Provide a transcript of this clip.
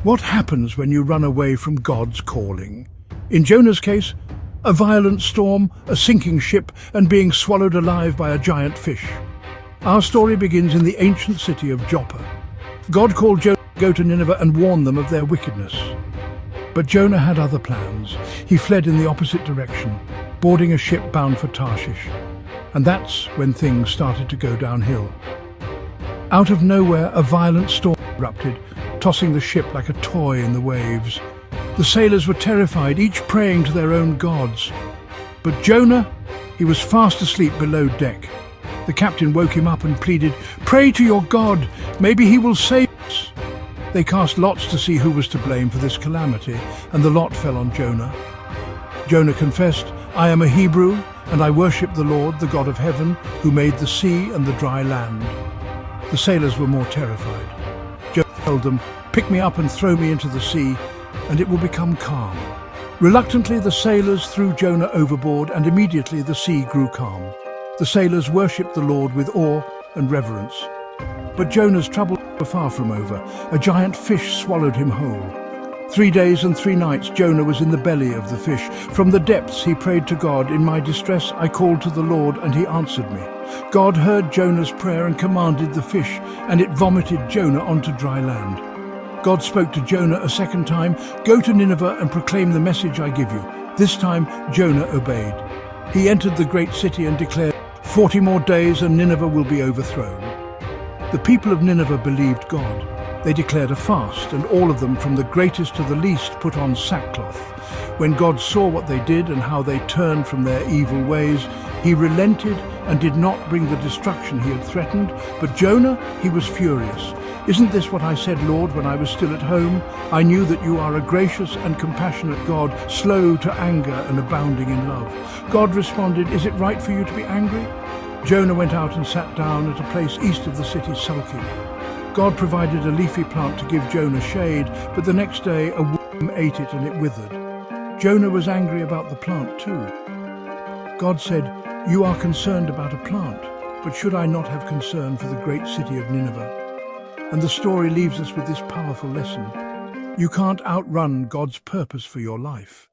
What happens when you run away from God's calling? In Jonah's case, a violent storm, a sinking ship, and being swallowed alive by a giant fish. Our story begins in the ancient city of Joppa. God called Jonah to go to Nineveh and warn them of their wickedness. But Jonah had other plans. He fled in the opposite direction, boarding a ship bound for Tarshish. And that's when things started to go downhill. Out of nowhere, a violent storm erupted, tossing the ship like a toy in the waves. The sailors were terrified, each praying to their own gods. But Jonah, he was fast asleep below deck. The captain woke him up and pleaded, "Pray to your God, maybe he will save us." They cast lots to see who was to blame for this calamity, and the lot fell on Jonah. Jonah confessed, "I am a Hebrew, and I worship the Lord, the God of heaven, who made the sea and the dry land." The sailors were more terrified. Jonah told them, "Pick me up and throw me into the sea, and it will become calm." Reluctantly, the sailors threw Jonah overboard, and immediately the sea grew calm. The sailors worshipped the Lord with awe and reverence. But Jonah's troubles were far from over. A giant fish swallowed him whole. 3 days and 3 nights Jonah was in the belly of the fish. From the depths he prayed to God. "In my distress I called to the Lord, and he answered me." God heard Jonah's prayer and commanded the fish, and it vomited Jonah onto dry land. God spoke to Jonah a second time, "Go to Nineveh and proclaim the message I give you." This time Jonah obeyed. He entered the great city and declared, 40 more days and Nineveh will be overthrown." The people of Nineveh believed God. They declared a fast, and all of them, from the greatest to the least, put on sackcloth. When God saw what they did and how they turned from their evil ways, he relented and did not bring the destruction he had threatened. But Jonah, he was furious. "Isn't this what I said, Lord, when I was still at home? I knew that you are a gracious and compassionate God, slow to anger and abounding in love." God responded, "Is it right for you to be angry?" Jonah went out and sat down at a place east of the city, sulking. God provided a leafy plant to give Jonah shade, but the next day a worm ate it and it withered. Jonah was angry about the plant too. God said, "You are concerned about a plant, but should I not have concern for the great city of Nineveh?" And the story leaves us with this powerful lesson. You can't outrun God's purpose for your life.